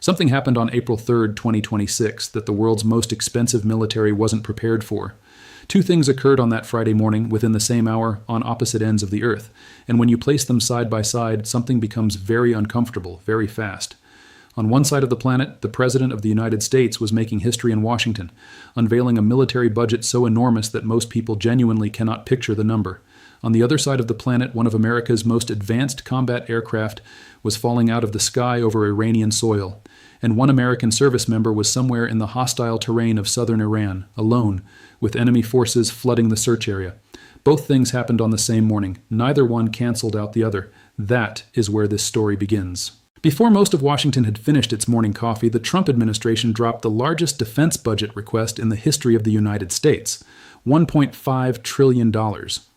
Something happened on April 3, 2026, that the world's most expensive military wasn't prepared for. Two things occurred on that Friday morning within the same hour on opposite ends of the Earth, and when you place them side by side, something becomes very uncomfortable, very fast. On one side of the planet, the President of the United States was making history in Washington, unveiling a military budget so enormous that most people genuinely cannot picture the number. On the other side of the planet, one of America's most advanced combat aircraft was falling out of the sky over Iranian soil, and one American service member was somewhere in the hostile terrain of southern Iran, alone, with enemy forces flooding the search area. Both things happened on the same morning. Neither one canceled out the other. That is where this story begins. Before most of Washington had finished its morning coffee, the Trump administration dropped the largest defense budget request in the history of the United States. $1.5 trillion.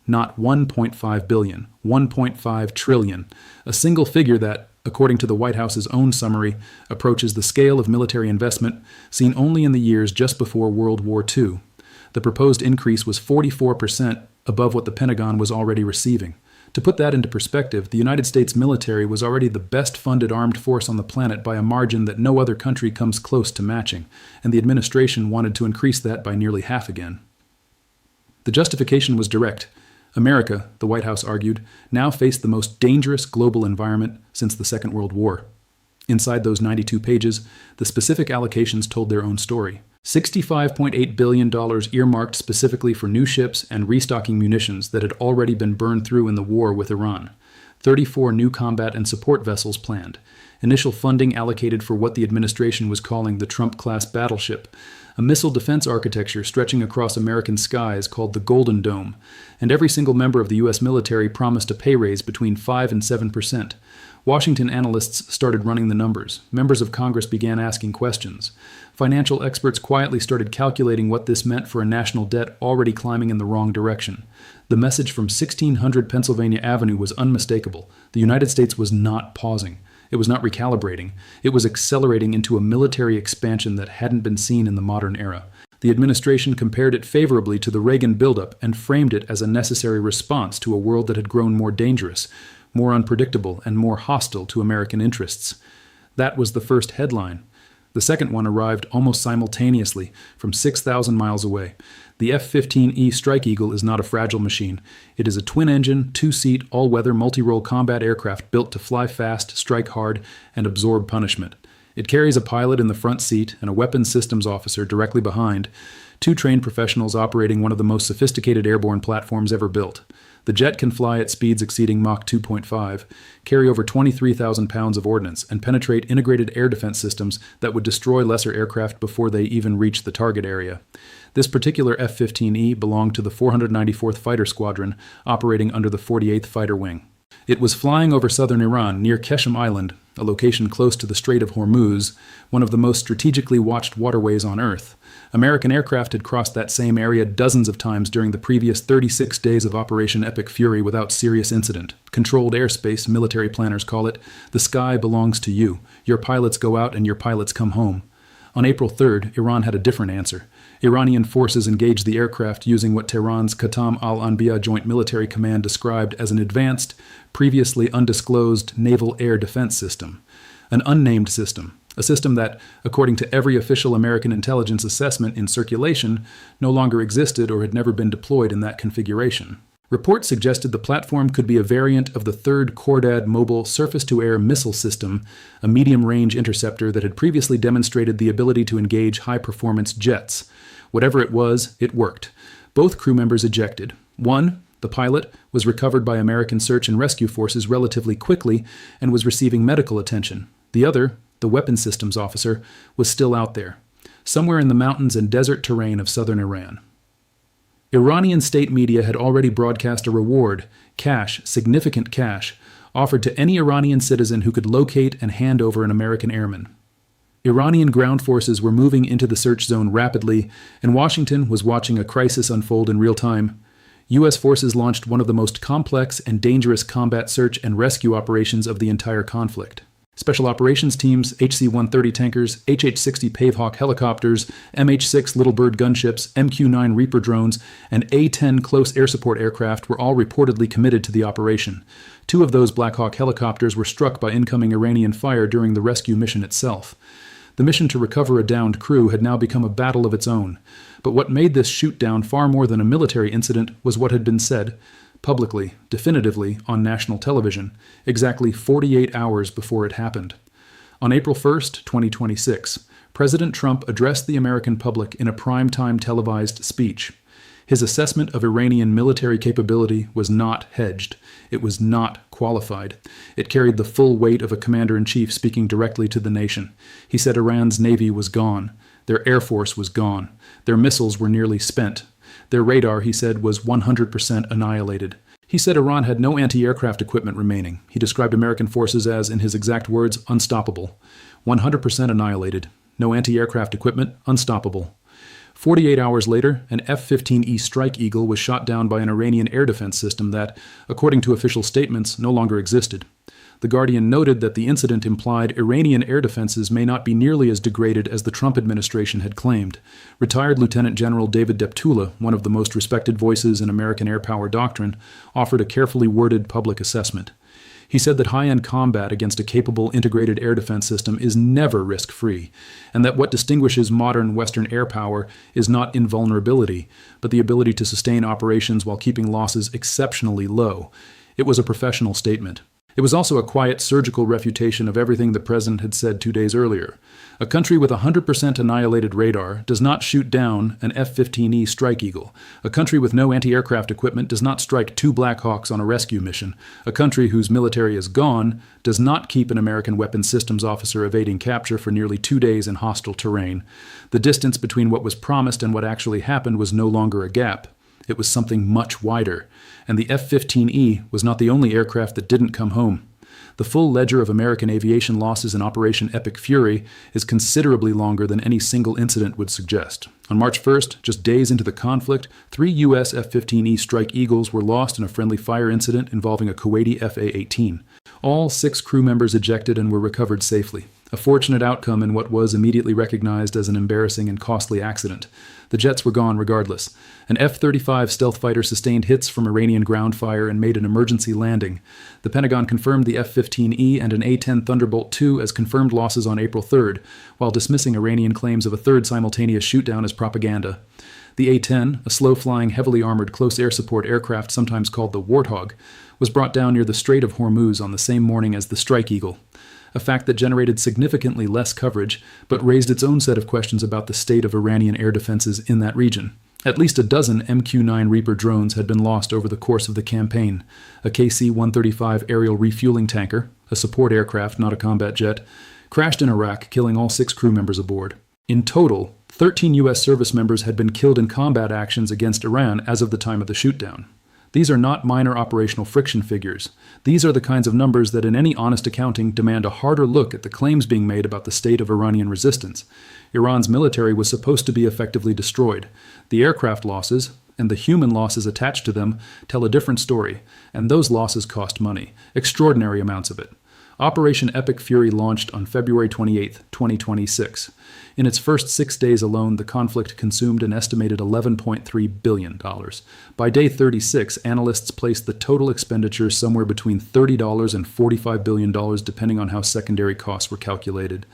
Not $1.5 billion. $1.5 trillion. A single figure that, according to the White House's own summary, approaches the scale of military investment seen only in the years just before World War II. The proposed increase was 44% above what the Pentagon was already receiving. To put that into perspective, the United States military was already the best-funded armed force on the planet by a margin that no other country comes close to matching, and the administration wanted to increase that by nearly half again. The justification was direct. America, the White House argued, now faced the most dangerous global environment since the Second World War. Inside those 92 pages, the specific allocations told their own story. $65.8 billion earmarked specifically for new ships and restocking munitions that had already been burned through in the war with Iran. 34 new combat and support vessels planned. Initial funding allocated for what the administration was calling the Trump-class battleship. A missile defense architecture stretching across American skies called the Golden Dome. And every single member of the U.S. military promised a pay raise between 5 and 7%. Washington analysts started running the numbers. Members of Congress began asking questions. Financial experts quietly started calculating what this meant for a national debt already climbing in the wrong direction. The message from 1600 Pennsylvania Avenue was unmistakable. The United States was not pausing. It was not recalibrating. It was accelerating into a military expansion that hadn't been seen in the modern era. The administration compared it favorably to the Reagan buildup and framed it as a necessary response to a world that had grown more dangerous, more unpredictable, and more hostile to American interests. That was the first headline. The second one arrived almost simultaneously from 6,000 miles away. The F-15E Strike Eagle is not a fragile machine. It is a twin-engine, two-seat, all-weather, multi-role combat aircraft built to fly fast, strike hard, and absorb punishment. It carries a pilot in the front seat and a weapons systems officer directly behind, two trained professionals operating one of the most sophisticated airborne platforms ever built. The jet can fly at speeds exceeding Mach 2.5, carry over 23,000 pounds of ordnance, and penetrate integrated air defense systems that would destroy lesser aircraft before they even reach the target area. This particular F-15E belonged to the 494th Fighter Squadron, operating under the 48th Fighter Wing. It was flying over southern Iran, near Qeshm Island, a location close to the Strait of Hormuz, one of the most strategically watched waterways on Earth. American aircraft had crossed that same area dozens of times during the previous 36 days of Operation Epic Fury without serious incident. Controlled airspace, military planners call it. The sky belongs to you. Your pilots go out and your pilots come home. On April 3rd, Iran had a different answer. Iranian forces engaged the aircraft using what Tehran's Qatam al-Anbiya Joint Military Command described as an advanced, previously undisclosed naval air defense system. An unnamed system. A system that, according to every official American intelligence assessment in circulation, no longer existed or had never been deployed in that configuration. Reports suggested the platform could be a variant of the third Khordad mobile surface-to-air missile system, a medium-range interceptor that had previously demonstrated the ability to engage high-performance jets. Whatever it was, it worked. Both crew members ejected. One, the pilot, was recovered by American search and rescue forces relatively quickly and was receiving medical attention. The other, the weapons systems officer, was still out there, somewhere in the mountains and desert terrain of southern Iran. Iranian state media had already broadcast a reward, cash, significant cash, offered to any Iranian citizen who could locate and hand over an American airman. Iranian ground forces were moving into the search zone rapidly, and Washington was watching a crisis unfold in real time. U.S. forces launched one of the most complex and dangerous combat search and rescue operations of the entire conflict. Special operations teams, HC-130 tankers, HH-60 Pavehawk helicopters, MH-6 Little Bird gunships, MQ-9 Reaper drones, and A-10 close air support aircraft were all reportedly committed to the operation. 2 of those Black Hawk helicopters were struck by incoming Iranian fire during the rescue mission itself. The mission to recover a downed crew had now become a battle of its own. But what made this shoot-down far more than a military incident was what had been said, publicly, definitively, on national television, exactly 48 hours before it happened. On April 1st, 2026, President Trump addressed the American public in a prime-time televised speech. His assessment of Iranian military capability was not hedged. It was not qualified. It carried the full weight of a commander-in-chief speaking directly to the nation. He said Iran's navy was gone. Their air force was gone. Their missiles were nearly spent. Their radar, he said, was 100% annihilated. He said Iran had no anti-aircraft equipment remaining. He described American forces as, in his exact words, unstoppable. 100% annihilated. No anti-aircraft equipment, unstoppable. 48 hours later, an F-15E Strike Eagle was shot down by an Iranian air defense system that, according to official statements, no longer existed. The Guardian noted that the incident implied Iranian air defenses may not be nearly as degraded as the Trump administration had claimed. Retired Lieutenant General David Deptula, one of the most respected voices in American air power doctrine, offered a carefully worded public assessment. He said that high-end combat against a capable integrated air defense system is never risk-free, and that what distinguishes modern Western air power is not invulnerability, but the ability to sustain operations while keeping losses exceptionally low. It was a professional statement. It was also a quiet surgical refutation of everything the president had said 2 days earlier. A country with 100% annihilated radar does not shoot down an F-15E Strike Eagle. A country with no anti-aircraft equipment does not strike 2 Black Hawks on a rescue mission. A country whose military is gone does not keep an American weapons systems officer evading capture for nearly 2 days in hostile terrain. The distance between what was promised and what actually happened was no longer a gap. It was something much wider. And the F-15E was not the only aircraft that didn't come home. The full ledger of American aviation losses in Operation Epic Fury is considerably longer than any single incident would suggest. On March 1st, just days into the conflict, 3 US F-15E Strike Eagles were lost in a friendly fire incident involving a Kuwaiti FA-18. All 6 crew members ejected and were recovered safely. A fortunate outcome in what was immediately recognized as an embarrassing and costly accident. The jets were gone regardless. An F-35 stealth fighter sustained hits from Iranian ground fire and made an emergency landing. The Pentagon confirmed the F-15E and an A-10 Thunderbolt II as confirmed losses on April 3rd, while dismissing Iranian claims of a third simultaneous shootdown as propaganda. The A-10, a slow-flying, heavily armored close air support aircraft sometimes called the Warthog, was brought down near the Strait of Hormuz on the same morning as the Strike Eagle. A fact that generated significantly less coverage, but raised its own set of questions about the state of Iranian air defenses in that region. At least a dozen MQ-9 Reaper drones had been lost over the course of the campaign. A KC-135 aerial refueling tanker, a support aircraft, not a combat jet, crashed in Iraq, killing all 6 crew members aboard. In total, 13 U.S. service members had been killed in combat actions against Iran as of the time of the shootdown. These are not minor operational friction figures. These are the kinds of numbers that in any honest accounting demand a harder look at the claims being made about the state of Iranian resistance. Iran's military was supposed to be effectively destroyed. The aircraft losses, and the human losses attached to them, tell a different story, and those losses cost money, extraordinary amounts of it. Operation Epic Fury launched on February 28, 2026. In its first 6 days alone, the conflict consumed an estimated $11.3 billion. By day 36, analysts placed the total expenditure somewhere between $30 and $45 billion, depending on how secondary costs were calculated.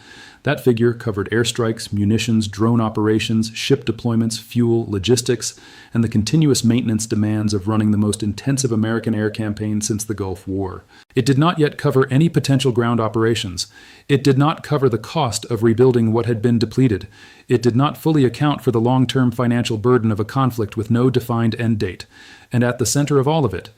That figure covered airstrikes, munitions, drone operations, ship deployments, fuel, logistics, and the continuous maintenance demands of running the most intensive American air campaign since the Gulf War. It did not yet cover any potential ground operations. It did not cover the cost of rebuilding what had been depleted. It did not fully account for the long-term financial burden of a conflict with no defined end date. And at the center of all of it,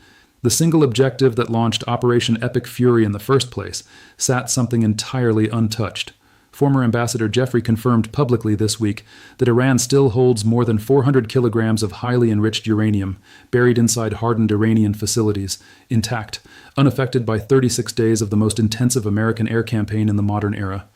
the single objective that launched Operation Epic Fury in the first place, sat something entirely untouched. Former Ambassador Jeffrey confirmed publicly this week that Iran still holds more than 400 kilograms of highly enriched uranium, buried inside hardened Iranian facilities, intact, unaffected by 36 days of the most intensive American air campaign in the modern era.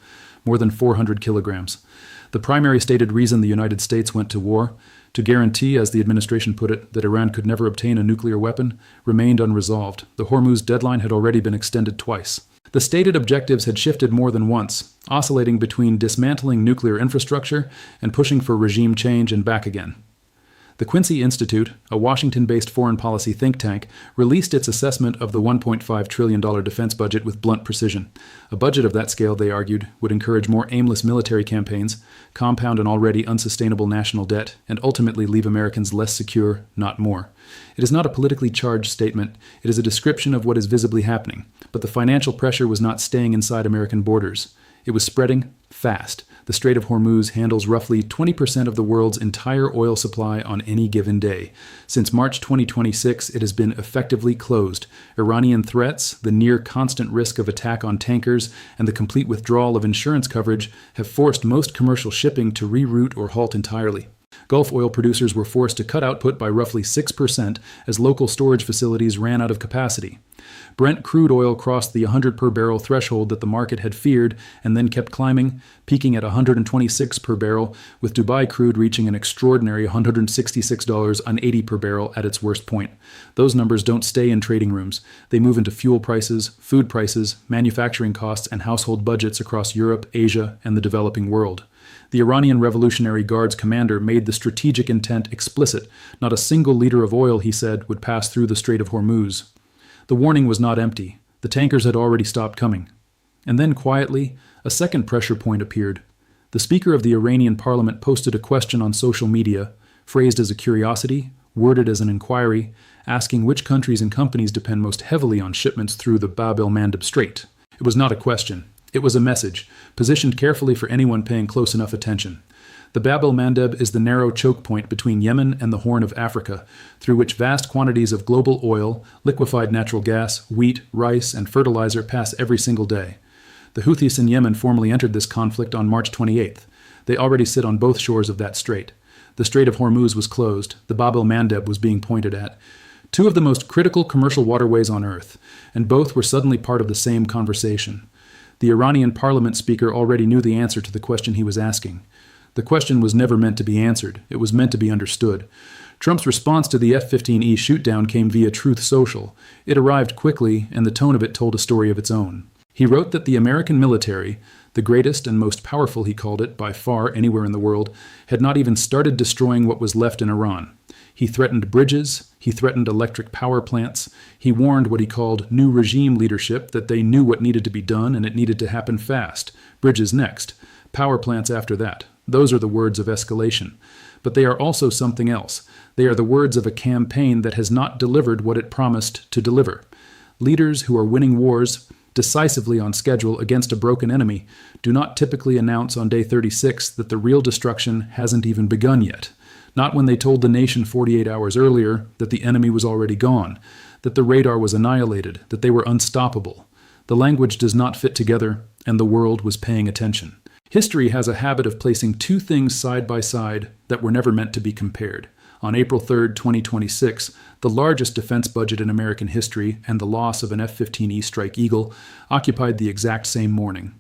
More than 400 kilograms. The primary stated reason the United States went to war, to guarantee, as the administration put it, that Iran could never obtain a nuclear weapon, remained unresolved. The Hormuz deadline had already been extended twice. The stated objectives had shifted more than once, oscillating between dismantling nuclear infrastructure and pushing for regime change and back again. The Quincy Institute, a Washington-based foreign policy think tank, released its assessment of the $1.5 trillion defense budget with blunt precision. A budget of that scale, they argued, would encourage more aimless military campaigns, compound an already unsustainable national debt, and ultimately leave Americans less secure, not more. It is not a politically charged statement. It is a description of what is visibly happening. But the financial pressure was not staying inside American borders. It was spreading fast. The Strait of Hormuz handles roughly 20% of the world's entire oil supply on any given day. Since March 2026, it has been effectively closed. Iranian threats, the near constant risk of attack on tankers, and the complete withdrawal of insurance coverage have forced most commercial shipping to reroute or halt entirely. Gulf oil producers were forced to cut output by roughly 6% as local storage facilities ran out of capacity. Brent crude oil crossed the 100 per barrel threshold that the market had feared and then kept climbing, peaking at 126 per barrel, with Dubai crude reaching an extraordinary $166.80 per barrel at its worst point. Those numbers don't stay in trading rooms. They move into fuel prices, food prices, manufacturing costs, and household budgets across Europe, Asia, and the developing world. The Iranian Revolutionary Guard's commander made the strategic intent explicit. Not a single liter of oil, he said, would pass through the Strait of Hormuz. The warning was not empty. The tankers had already stopped coming. And then, quietly, a second pressure point appeared. The Speaker of the Iranian parliament posted a question on social media, phrased as a curiosity, worded as an inquiry, asking which countries and companies depend most heavily on shipments through the Bab el-Mandeb Strait. It was not a question. It was a message, positioned carefully for anyone paying close enough attention. The Bab el-Mandeb is the narrow choke point between Yemen and the Horn of Africa, through which vast quantities of global oil, liquefied natural gas, wheat, rice, and fertilizer pass every single day. The Houthis in Yemen formally entered this conflict on March 28th. They already sit on both shores of that strait. The Strait of Hormuz was closed. The Bab el-Mandeb was being pointed at. Two of the most critical commercial waterways on Earth, and both were suddenly part of the same conversation. The Iranian parliament speaker already knew the answer to the question he was asking. The question was never meant to be answered. It was meant to be understood. Trump's response to the F-15E shootdown came via Truth Social. It arrived quickly, and the tone of it told a story of its own. He wrote that the American military, the greatest and most powerful, he called it, by far anywhere in the world, had not even started destroying what was left in Iran. He threatened bridges, he threatened electric power plants, he warned what he called new regime leadership that they knew what needed to be done and it needed to happen fast. Bridges next, power plants after that. Those are the words of escalation. But they are also something else. They are the words of a campaign that has not delivered what it promised to deliver. Leaders who are winning wars decisively on schedule against a broken enemy do not typically announce on day 36 that the real destruction hasn't even begun yet. Not when they told the nation 48 hours earlier that the enemy was already gone, that the radar was annihilated, that they were unstoppable. The language does not fit together, and the world was paying attention. History has a habit of placing two things side by side that were never meant to be compared. On April 3, 2026, the largest defense budget in American history and the loss of an F-15E Strike Eagle occupied the exact same morning.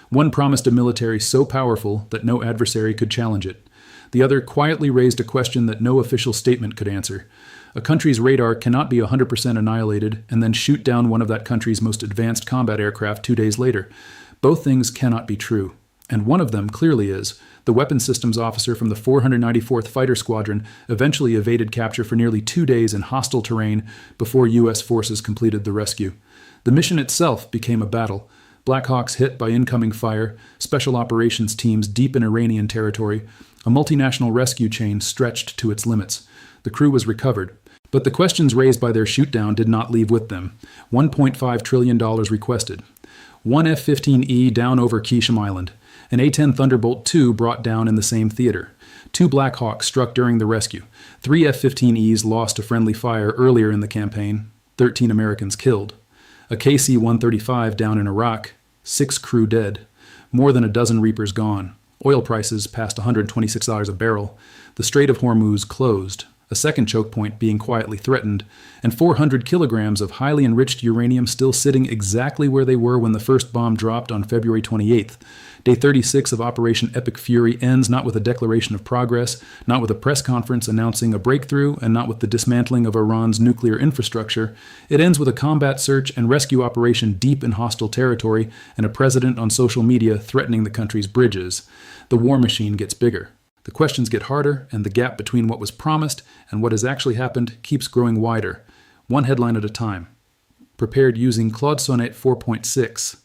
One promised a military so powerful that no adversary could challenge it. The other quietly raised a question that no official statement could answer. A country's radar cannot be 100% annihilated and then shoot down one of that country's most advanced combat aircraft 2 days later. Both things cannot be true. And one of them clearly is. The weapons systems officer from the 494th Fighter Squadron eventually evaded capture for nearly 2 days in hostile terrain before U.S. forces completed the rescue. The mission itself became a battle. Black Hawks hit by incoming fire, special operations teams deep in Iranian territory, a multinational rescue chain stretched to its limits. The crew was recovered. But the questions raised by their shootdown did not leave with them. $1.5 trillion requested. One F-15E down over Qeshm Island. An A-10 Thunderbolt II brought down in the same theater. 2 Black Hawks struck during the rescue. 3 F-15Es lost to friendly fire earlier in the campaign. 13 Americans killed. A KC-135 down in Iraq. 6 crew dead. More than a dozen Reapers gone. Oil prices past $126 a barrel. The Strait of Hormuz closed. a second choke point being quietly threatened, and 400 kilograms of highly enriched uranium still sitting exactly where they were when the first bomb dropped on February 28th. Day 36 of Operation Epic Fury ends not with a declaration of progress, not with a press conference announcing a breakthrough, and not with the dismantling of Iran's nuclear infrastructure. It ends with a combat search and rescue operation deep in hostile territory and a president on social media threatening the country's bridges. The war machine gets bigger. The questions get harder, and the gap between what was promised and what has actually happened keeps growing wider. One headline at a time. Prepared using Claude Sonnet 4.6.